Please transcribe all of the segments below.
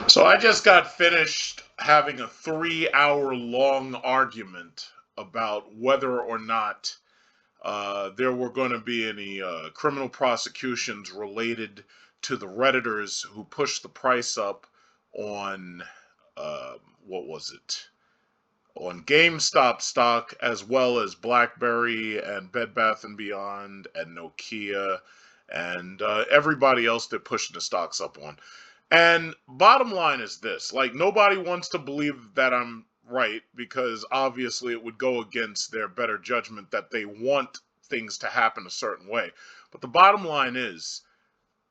So I just got finished having a 3 hour long argument about whether or not there were going to be any criminal prosecutions related to the Redditors who pushed the price up on, what was it? On GameStop stock, as well as BlackBerry and Bed Bath and Beyond and Nokia and everybody else they're pushing the stocks up on. And bottom line is this, like, nobody wants to believe that I'm right because obviously it would go against their better judgment that they want things to happen a certain way. But the bottom line is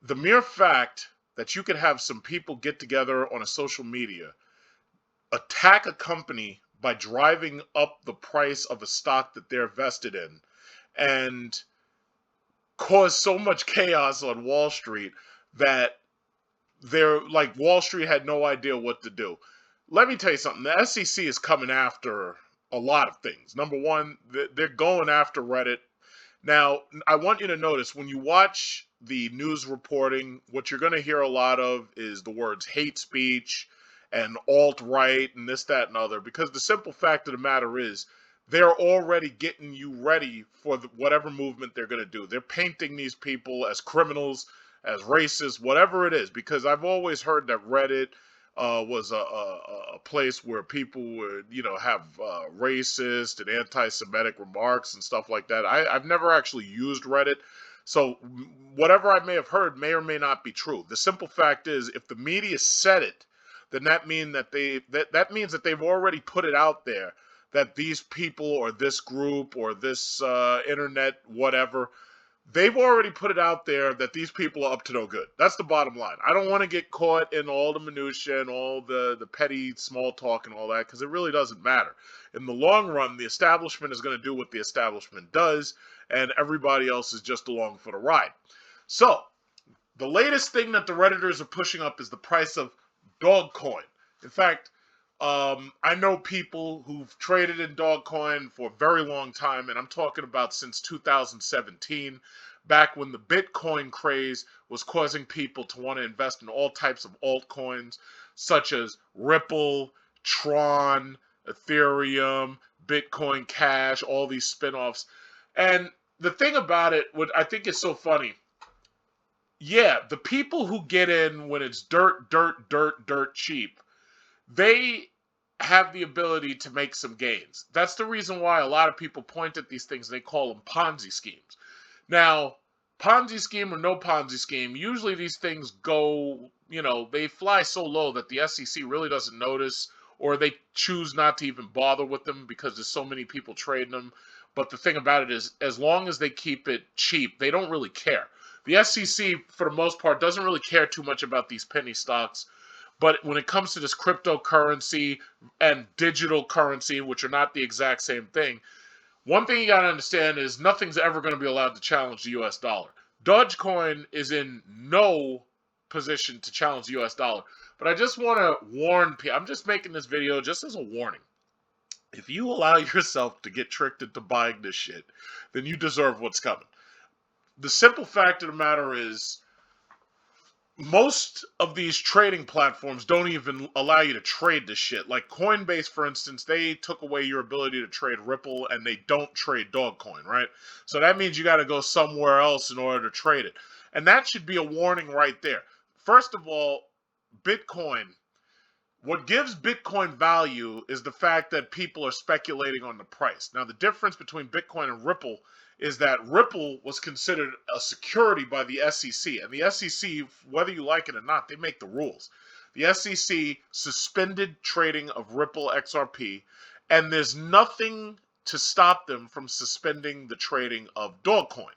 the mere fact that you could have some people get together on a social media, attack a company by driving up the price of a stock that they're vested in, and cause so much chaos on Wall Street that they're like Wall Street had no idea what to do. Let me tell you something. The SEC is coming after a lot of things. Number one, they're going after Reddit. Now, I want you to notice when you watch the news reporting, what you're going to hear a lot of is the words hate speech and alt-right and this, that, and other, because the simple fact of the matter is they're already getting you ready for whatever movement they're going to do. They're painting these people as criminals, as racist, whatever it is, because I've always heard that Reddit was a place where people would, have racist and anti-Semitic remarks and stuff like that. I've never actually used Reddit, so whatever I may have heard may or may not be true. The simple fact is, if the media said it, then that means that they've already put it out there that these people or this group or this internet whatever, they've already put it out there that these people are up to no good. That's the bottom line. I don't want to get caught in all the minutia and all the petty small talk and all that, because it really doesn't matter. In the long run, the establishment is going to do what the establishment does, and everybody else is just along for the ride. So, the latest thing that the Redditors are pushing up is the price of DOGGECOIN. In fact, I know people who've traded in DOGGECOIN for a very long time, and I'm talking about since 2017, back when the Bitcoin craze was causing people to want to invest in all types of altcoins, such as Ripple, Tron, Ethereum, Bitcoin Cash, all these spin-offs. And the thing about it, what I think is so funny, yeah, the people who get in when it's dirt cheap, they have the ability to make some gains. That's the reason why a lot of people point at these things. They call them Ponzi schemes. Now, Ponzi scheme or no Ponzi scheme, usually these things go, they fly so low that the SEC really doesn't notice, or they choose not to even bother with them because there's so many people trading them. But the thing about it is, as long as they keep it cheap, they don't really care. The SEC, for the most part, doesn't really care too much about these penny stocks. But when it comes to this cryptocurrency and digital currency, which are not the exact same thing, one thing you got to understand is nothing's ever going to be allowed to challenge the US dollar. Dogecoin is in no position to challenge the US dollar. But I just want to warn people, I'm just making this video just as a warning. If you allow yourself to get tricked into buying this shit, then you deserve what's coming. The simple fact of the matter is, most of these trading platforms don't even allow you to trade this shit. Like Coinbase, for instance, they took away your ability to trade Ripple, and they don't trade DOGGECOIN, right? So that means you got to go somewhere else in order to trade it. And that should be a warning right there. First of all, Bitcoin. What gives Bitcoin value is the fact that people are speculating on the price. Now, the difference between Bitcoin and Ripple is that Ripple was considered a security by the SEC. And the SEC, whether you like it or not, they make the rules. The SEC suspended trading of Ripple XRP, and there's nothing to stop them from suspending the trading of DOGGECOIN.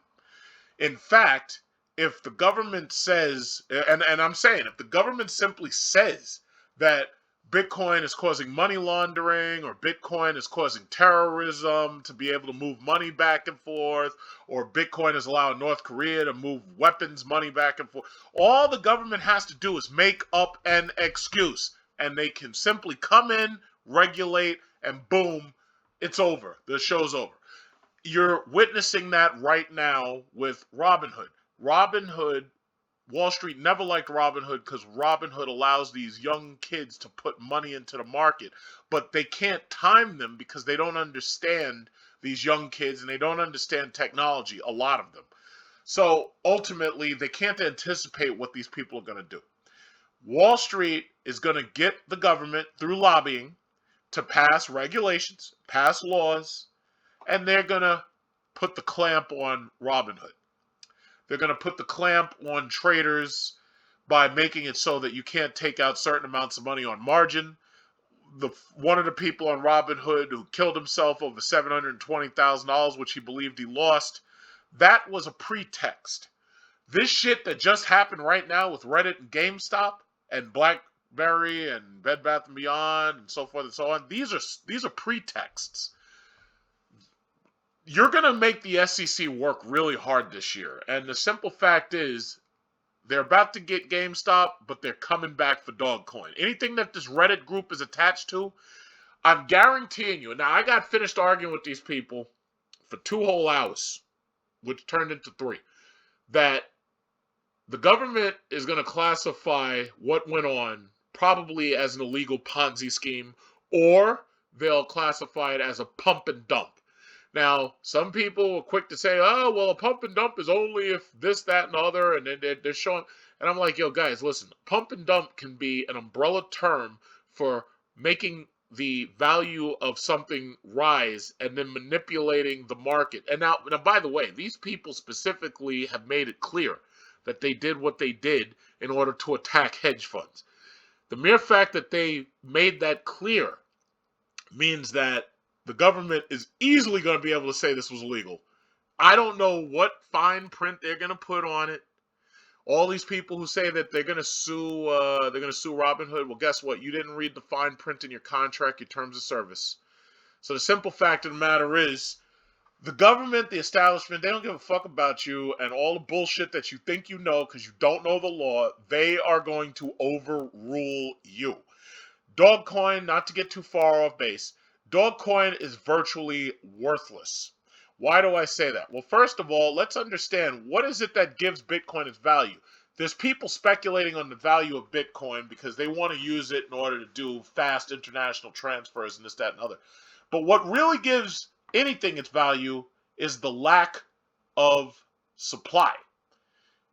In fact, if the government says, and I'm saying, if the government simply says that Bitcoin is causing money laundering, or Bitcoin is causing terrorism to be able to move money back and forth, or Bitcoin is allowing North Korea to move weapons money back and forth, all the government has to do is make up an excuse, and they can simply come in, regulate, and boom, it's over. The show's over. You're witnessing that right now with Robinhood. Robinhood Wall Street never liked Robinhood because Robinhood allows these young kids to put money into the market, but they can't time them because they don't understand these young kids and they don't understand technology, a lot of them. So ultimately, they can't anticipate what these people are going to do. Wall Street is going to get the government through lobbying to pass regulations, pass laws, and they're going to put the clamp on Robinhood. They're going to put the clamp on traders by making it so that you can't take out certain amounts of money on margin. One of the people on Robinhood who killed himself over $720,000, which he believed he lost, that was a pretext. This shit that just happened right now with Reddit and GameStop and BlackBerry and Bed Bath & Beyond and so forth and so on, these are pretexts. You're going to make the SEC work really hard this year. And the simple fact is, they're about to get GameStop, but they're coming back for DODGECOIN. Anything that this Reddit group is attached to, I'm guaranteeing you. Now, I got finished arguing with these people for 2 whole hours, which turned into 3, that the government is going to classify what went on probably as an illegal Ponzi scheme, or they'll classify it as a pump and dump. Now, some people were quick to say, oh, well, a pump and dump is only if this, that, and the other, and then they're showing. And I'm like, yo, guys, listen, pump and dump can be an umbrella term for making the value of something rise and then manipulating the market. And now, by the way, these people specifically have made it clear that they did what they did in order to attack hedge funds. The mere fact that they made that clear means that the government is easily going to be able to say this was illegal. I don't know what fine print they're going to put on it. All these people who say that they're going to sue Robinhood, well, guess what? You didn't read the fine print in your contract, your terms of service. So the simple fact of the matter is, the government, the establishment, they don't give a fuck about you and all the bullshit that you think you know because you don't know the law. They are going to overrule you. DODGECOIN, not to get too far off base, DODGECOIN is virtually worthless. Why do I say that? Well, first of all, let's understand what is it that gives Bitcoin its value. There's people speculating on the value of Bitcoin because they want to use it in order to do fast international transfers and this, that, and other. But what really gives anything its value is the lack of supply.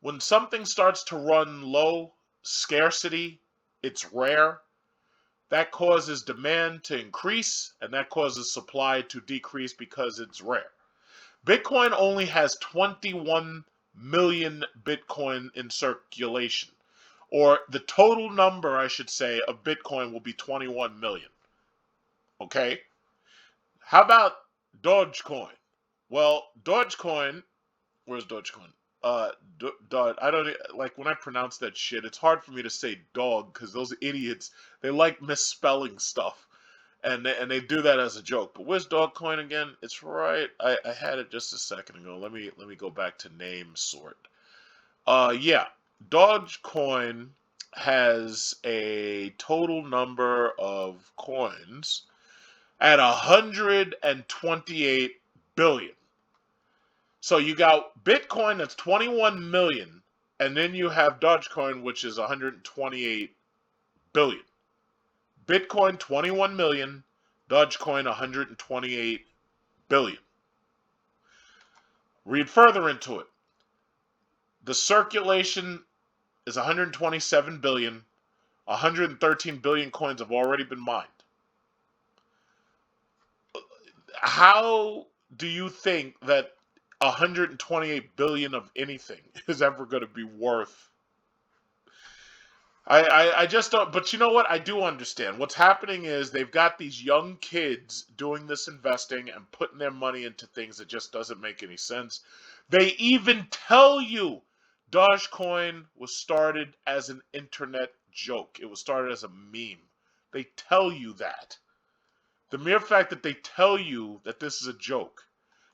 When something starts to run low, scarcity, it's rare. That causes demand to increase, and that causes supply to decrease because it's rare. Bitcoin only has 21 million Bitcoin in circulation. Or the total number, I should say, of Bitcoin will be 21 million. Okay? How about DODGECOIN? Well, DODGECOIN, where's DODGECOIN? I don't like when I pronounce that shit. It's hard for me to say dog because those idiots, they like misspelling stuff, and they do that as a joke. But where's DODGECOIN again? It's right. I had it just a second ago. Let me go back to name sort. Yeah, DODGECOIN has a total number of coins at 128 billion. So you got Bitcoin that's 21 million, and then you have DODGECOIN, which is 128 billion. Bitcoin 21 million, DODGECOIN 128 billion. Read further into it. The circulation is 127 billion. 113 billion coins have already been mined. How do you think that 128 billion of anything is ever going to be worth? I just don't. But you know what? I do understand. What's happening is they've got these young kids doing this investing and putting their money into things that just doesn't make any sense. They even tell you DODGECOIN was started as an internet joke. It was started as a meme. They tell you that. The mere fact that they tell you that this is a joke,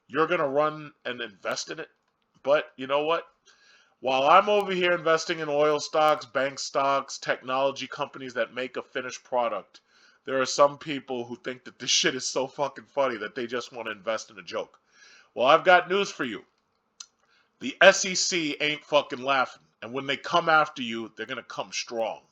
you're going to run and invest in it. But you know what? While I'm over here investing in oil stocks, bank stocks, technology companies that make a finished product, there are some people who think that this shit is so fucking funny that they just want to invest in a joke. Well, I've got news for you. The SEC ain't fucking laughing. And when they come after you, they're going to come strong.